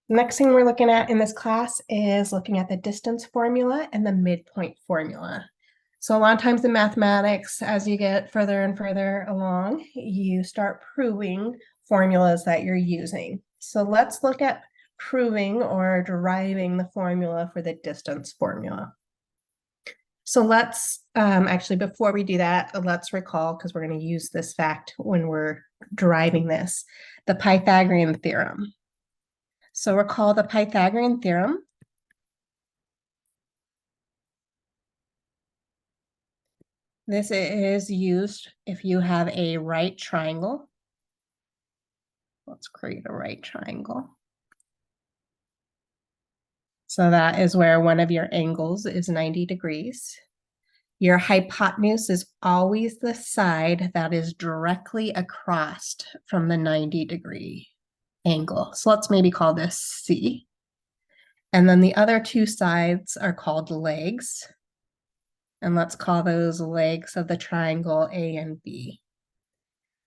Next thing we're looking at in this class is looking at the distance formula and the midpoint formula. So a lot of times in mathematics, as you get further and further along, you start proving formulas that you're using. So let's look at proving or deriving the formula for the distance formula. So let's actually, before we do that, let's recall, because we're going to use this fact when we're deriving this, the Pythagorean theorem. So recall the Pythagorean theorem. This is used if you have a right triangle. Let's create a right triangle. So that is where one of your angles is 90 degrees. Your hypotenuse is always the side that is directly across from the 90-degree angle. So let's maybe call this C. And then the other two sides are called legs. And let's call those legs of the triangle A and B.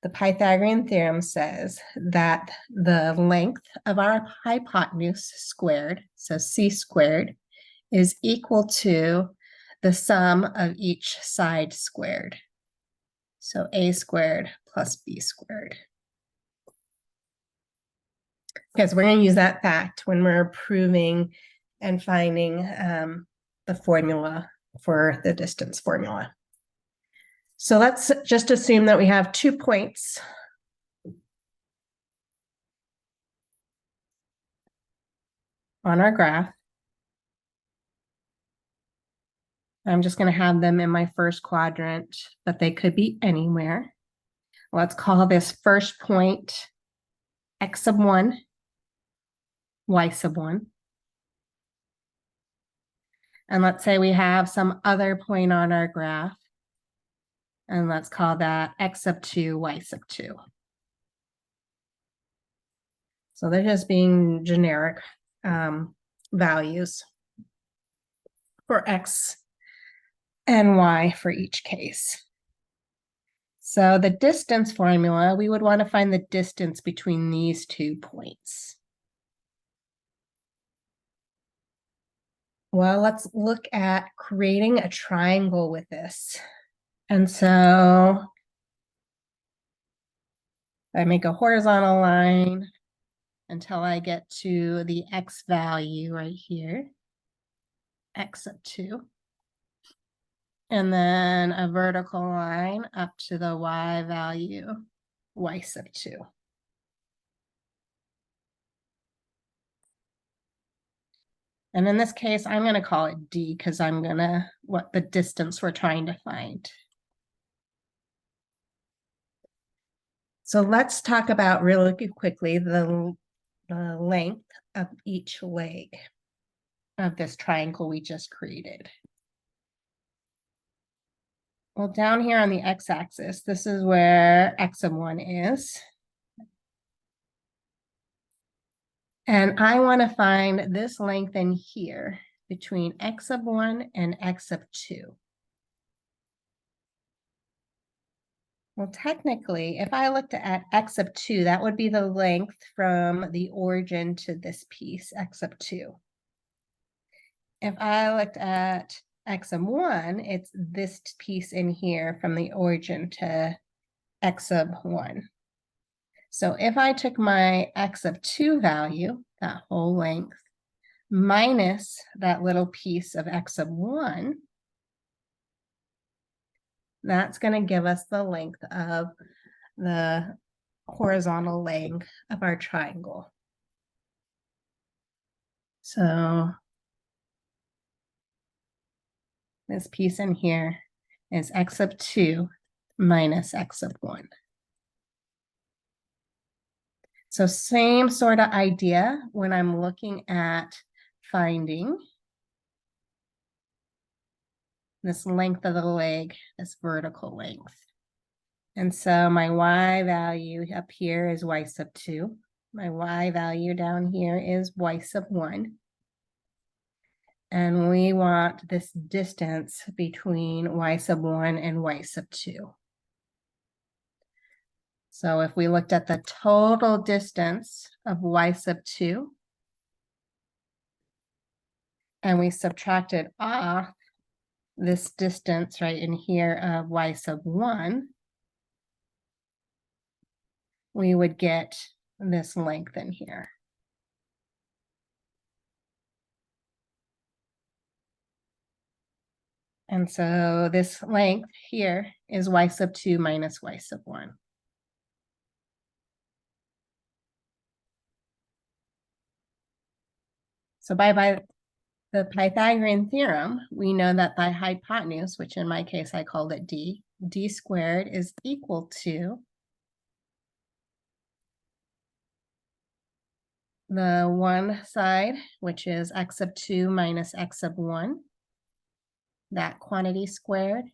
The Pythagorean theorem says that the length of our hypotenuse squared, so C squared, is equal to the sum of each side squared. So A squared plus B squared. Because we're going to use that fact when we're proving and finding the formula for the distance formula. So let's just assume that we have 2 points on our graph. I'm just going to have them in my first quadrant, but they could be anywhere. Let's call this first point x sub 1, y sub 1. And let's say we have some other point on our graph, and let's call that x sub 2, y sub 2. So they're just being generic values for x and y for each case. So the distance formula, we would want to find the distance between these 2 points. Well, let's look at creating a triangle with this. And so I make a horizontal line until I get to the x value right here, x sub 2. And then a vertical line up to the y value, y sub 2. And in this case, I'm going to call it D because I'm going to, what the distance we're trying to find. So let's talk about really quickly the length of each leg of this triangle we just created. Well, down here on the x-axis, this is where x sub 1 is. And I want to find this length in here between x sub 1 and x sub 2. Well, technically, if I looked at x sub 2, that would be the length from the origin to this piece, x sub 2. If I looked at x sub 1, it's this piece in here from the origin to x sub 1. So if I took my x sub 2 value, that whole length, minus that little piece of x sub 1, that's going to give us the length of the horizontal leg of our triangle. So this piece in here is x sub 2 minus x sub 1. So same sort of idea when I'm looking at finding this length of the leg, this vertical length. And so my y value up here is y sub 2. My y value down here is y sub 1. And we want this distance between y sub 1 and y sub 2. So if we looked at the total distance of y sub 2, and we subtracted off this distance right in here of y sub 1, we would get this length in here. And so this length here is y sub 2 minus y sub 1. So by the Pythagorean theorem, we know that the hypotenuse, which in my case I called it d squared, is equal to the one side, which is x sub 2 minus x sub 1, that quantity squared,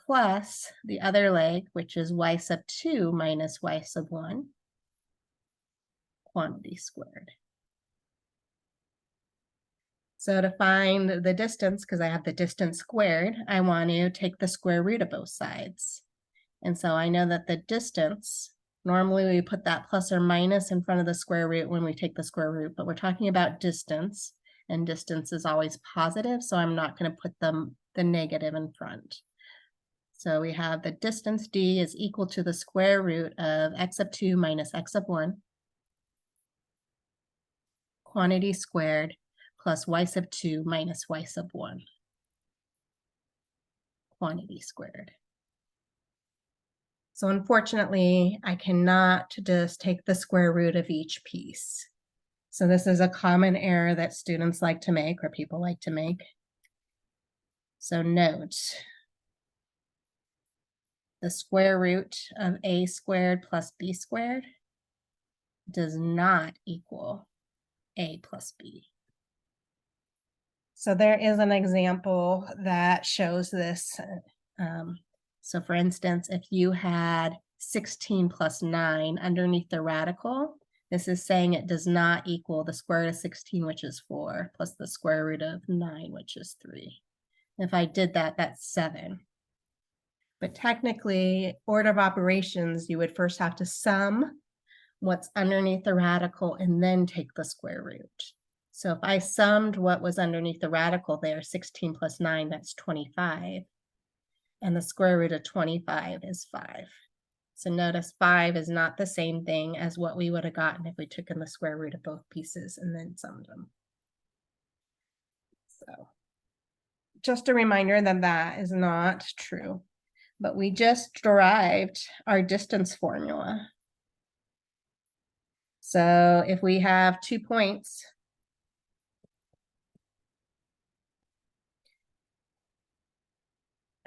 plus the other leg, which is y sub 2 minus y sub 1, quantity squared. So to find the distance, because I have the distance squared, I want to take the square root of both sides. And so I know that the distance, normally we put that plus or minus in front of the square root when we take the square root, but we're talking about distance, and distance is always positive, so I'm not going to put the negative in front. So we have the distance d is equal to the square root of x sub 2 minus x sub 1, quantity squared, plus y sub 2 minus y sub 1, quantity squared. So unfortunately, I cannot just take the square root of each piece. So this is a common error that students like to make, or people like to make. So note, the square root of a squared plus b squared does not equal a plus b. So there is an example that shows this. So for instance, if you had 16 plus 9 underneath the radical, this is saying it does not equal the square root of 16, which is 4, plus the square root of 9, which is 3. If I did that, that's 7. But technically, order of operations, you would first have to sum what's underneath the radical and then take the square root. So if I summed what was underneath the radical there, 16 plus 9, that's 25. And the square root of 25 is 5. So notice 5 is not the same thing as what we would have gotten if we took in the square root of both pieces and then summed them. So just a reminder that that is not true. But we just derived our distance formula. So if we have 2 points,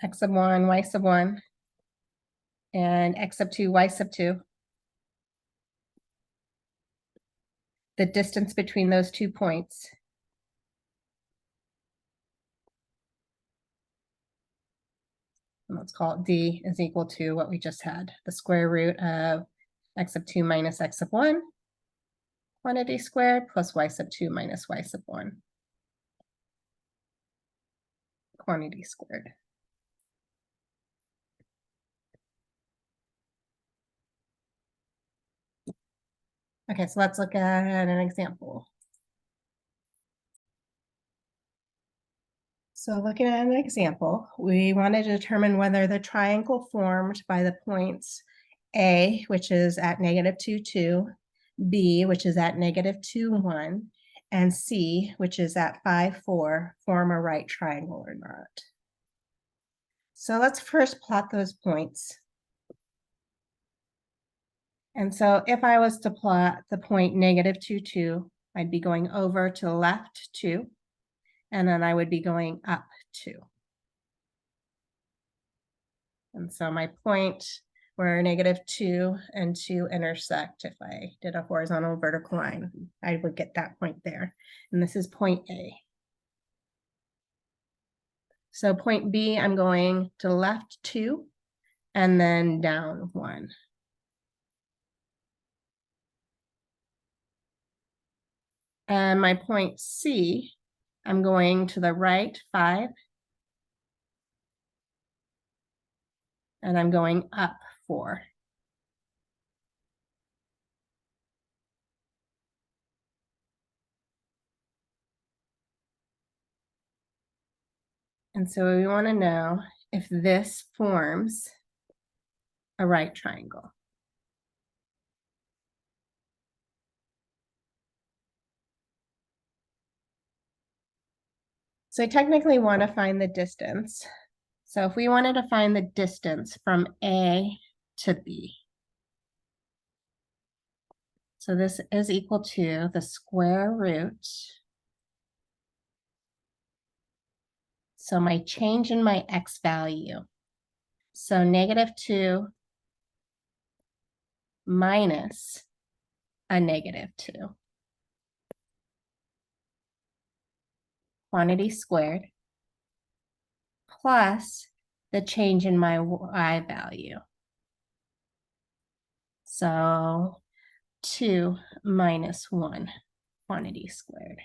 x sub 1, y sub 1, and x sub 2, y sub 2, the distance between those 2 points let's call it d is equal to what we just had, the square root of x sub 2 minus x sub 1, quantity squared, plus y sub 2 minus y sub 1, quantity squared. Okay, so let's look at an example. So looking at an example, we want to determine whether the triangle formed by the points A, which is at -2, 2, B, which is at -2, 1, and C, which is at 5, 4, form a right triangle or not. So let's first plot those points. And so if I was to plot the point -2, 2, I'd be going over to the left 2, and then I would be going up 2. And so my point where -2 and 2 intersect, if I did a horizontal vertical line, I would get that point there. And this is point A. So point B, I'm going to the left 2 and then down 1. And my point C, I'm going to the right 5 and I'm going up 4. And so we want to know if this forms a right triangle. So I technically want to find the distance. So if we wanted to find the distance from A to B, so this is equal to the square root. So my change in my x value. So -2 minus a -2. Quantity squared plus the change in my y value. So 2 minus 1 quantity squared.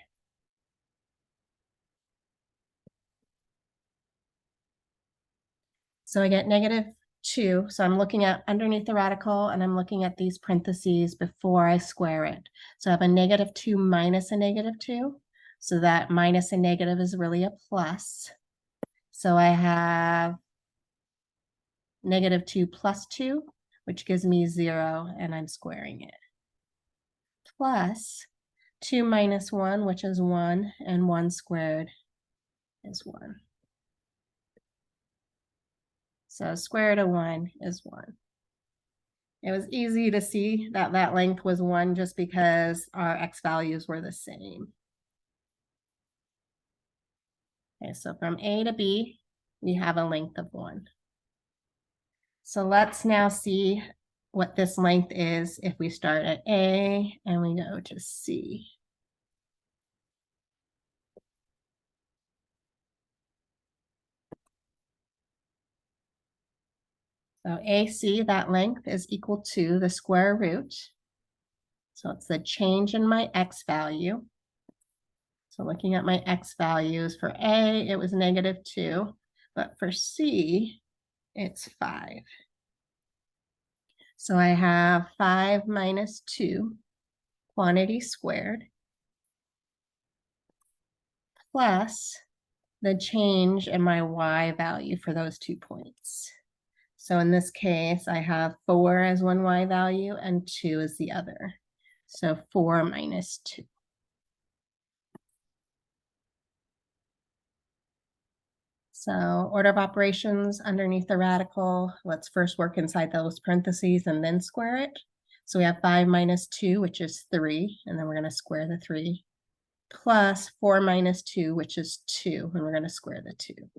So I get -2. So I'm looking at underneath the radical and I'm looking at these parentheses before I square it. So I have a -2 minus a -2. So that minus a negative is really a plus. So I have -2 plus 2, which gives me 0, and I'm squaring it. Plus 2 minus 1, which is 1, and 1 squared is 1. So square root of 1 is 1. It was easy to see that that length was 1 just because our x values were the same. Okay, so from A to B, we have a length of 1. So let's now see what this length is if we start at A and we go to C. So AC, that length is equal to the square root. So it's the change in my x value. So looking at my x values, for A, it was -2, but for C, it's 5. So I have 5 minus 2 quantity squared plus the change in my y value for those 2 points. So in this case, I have 4 as one y value and 2 as the other. So 4 minus 2. So order of operations underneath the radical, let's first work inside those parentheses and then square it. So we have 5 minus 2, which is 3, and then we're going to square the 3, plus 4 minus 2, which is 2, and we're going to square the 2.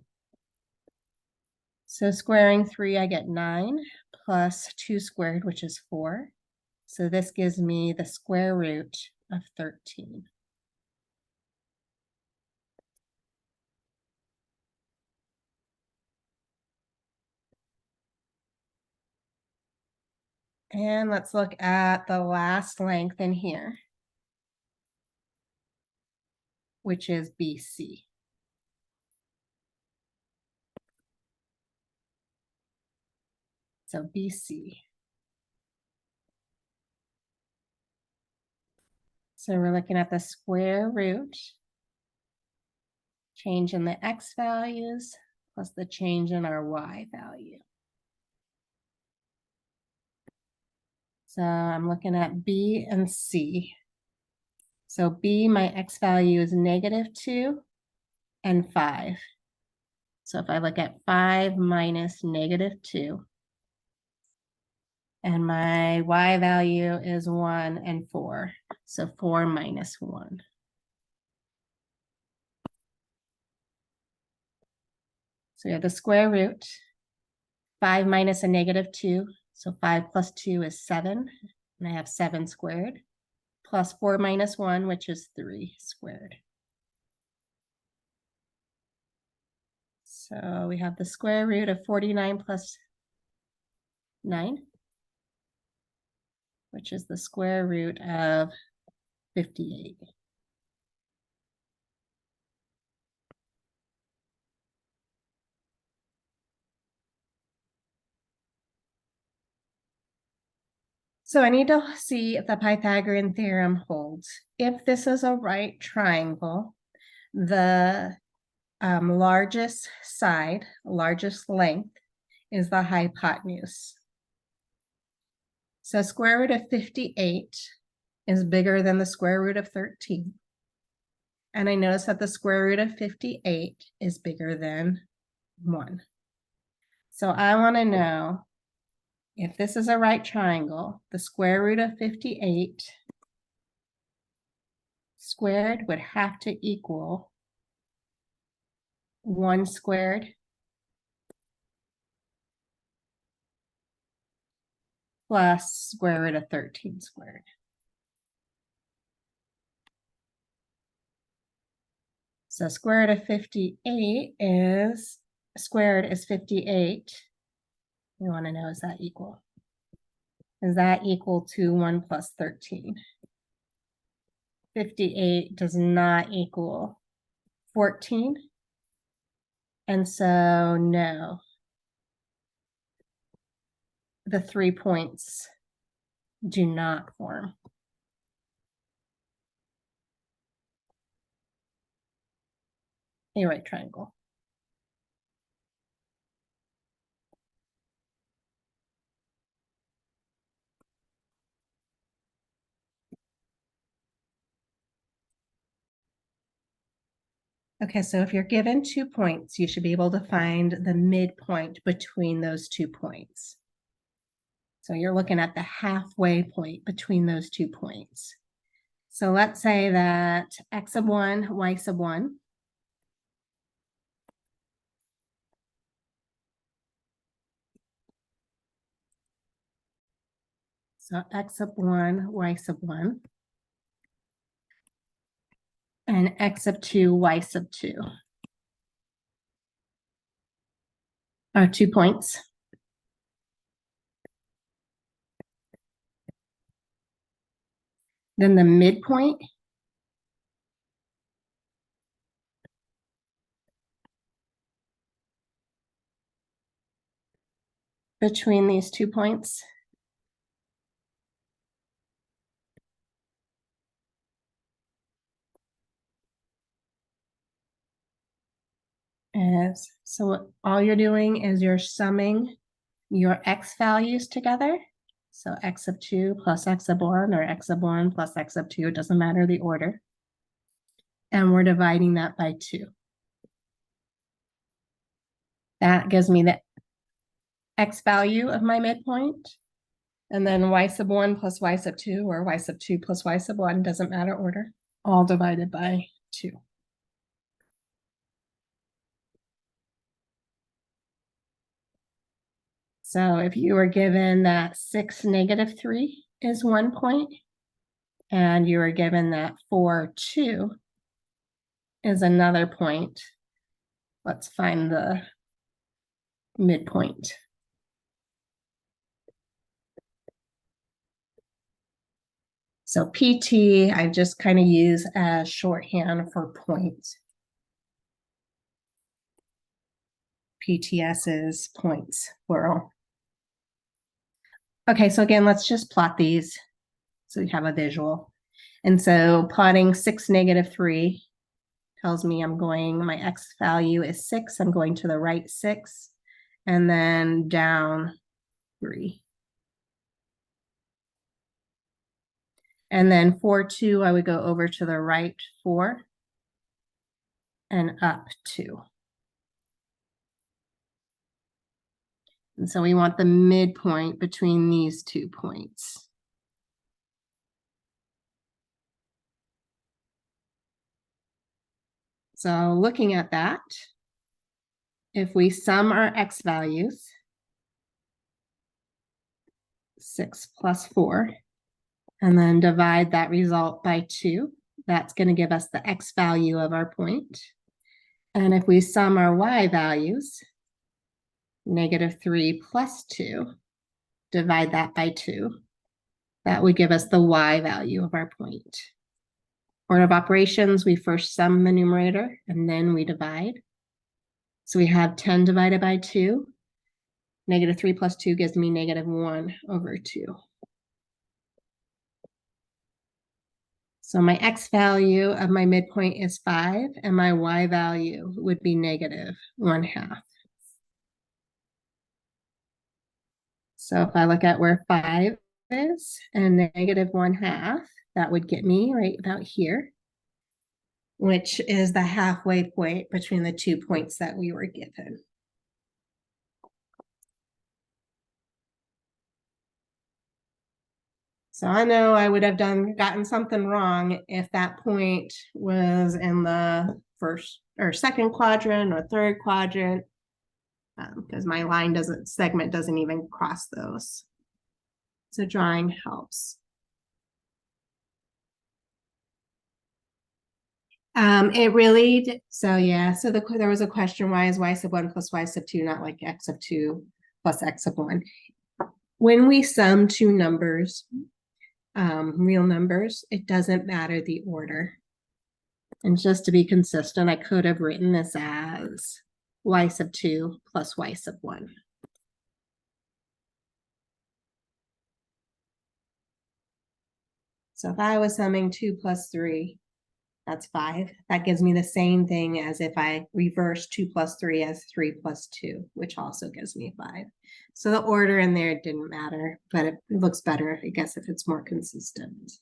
So squaring 3, I get 9, plus 2 squared, which is 4. So this gives me the square root of 13. And let's look at the last length in here, which is BC. So BC. So we're looking at the square root, change in the x values, plus the change in our y value. So I'm looking at B and C. So B, my x value is -2 and 5. So if I look at 5 minus -2, and my y value is 1 and 4. So 4 minus 1. So we have the square root, 5 minus a -2. So 5 plus 2 is 7. And I have 7 squared, plus 4 minus 1, which is 3 squared. So we have the square root of 49 plus 9, which is the square root of 58. So I need to see if the Pythagorean theorem holds. If this is a right triangle, the largest side, largest length is the hypotenuse. So square root of 58 is bigger than the square root of 13. And I notice that the square root of 58 is bigger than 1. So I want to know if this is a right triangle, the square root of 58 squared would have to equal 1 squared plus square root of 13 squared. So square root of 58 is, squared is 58. We want to know, is that equal? Is that equal to 1 plus 13? 58 does not equal 14. And so no, the 3 points do not form. A right triangle. Okay, so if you're given 2 points, you should be able to find the midpoint between those 2 points. So you're looking at the halfway point between those 2 points. So let's say that x sub 1, y sub 1. So x sub 1, y sub 1. And x sub 2, y sub 2 are 2 points. Then the midpoint between these 2 points is, so all you're doing is you're summing your x values together. So x sub 2 plus x sub 1, or x sub 1 plus x sub 2, it doesn't matter the order. And we're dividing that by 2. That gives me the x value of my midpoint. And then y sub 1 plus y sub 2, or y sub 2 plus y sub 1, doesn't matter order, all divided by 2. So if you were given that 6, negative 3 is 1 point, and you were given that 4, 2 is another point, let's find the midpoint. So PT, I just kind of use as shorthand for point. PTS is points, plural. Okay, so again, let's just plot these so we have a visual. And so plotting 6, negative 3 tells me I'm going, my x value is 6, I'm going to the right 6, and then down 3. And then 4, 2, I would go over to the right 4 and up 2. And so we want the midpoint between these 2 points. So looking at that, if we sum our x values, 6 plus 4, and then divide that result by 2, that's going to give us the x value of our point. And if we sum our y values, negative 3 plus 2, divide that by 2, that would give us the y value of our point. Order of operations, we first sum the numerator and then we divide. So we have 10 divided by 2. Negative 3 plus 2 gives me negative 1 over 2. So my x value of my midpoint is 5, and my y value would be -1/2. So if I look at where 5 is and -1/2, that would get me right about here, which is the halfway point between the 2 points that we were given. So I know I would have gotten something wrong if that point was in the first or second quadrant or third quadrant, because my segment doesn't even cross those. So drawing helps. It really, so yeah, so there was a question, why is y sub 1 plus y sub 2 not like x sub 2 plus x sub 1? When we sum two numbers, real numbers, it doesn't matter the order. And just to be consistent, I could have written this as y sub 2 plus y sub 1. So if I was summing 2 plus 3, that's 5. That gives me the same thing as if I reverse 2 plus 3 as 3 plus 2, which also gives me 5. So the order in there didn't matter, but it looks better, I guess, if it's more consistent.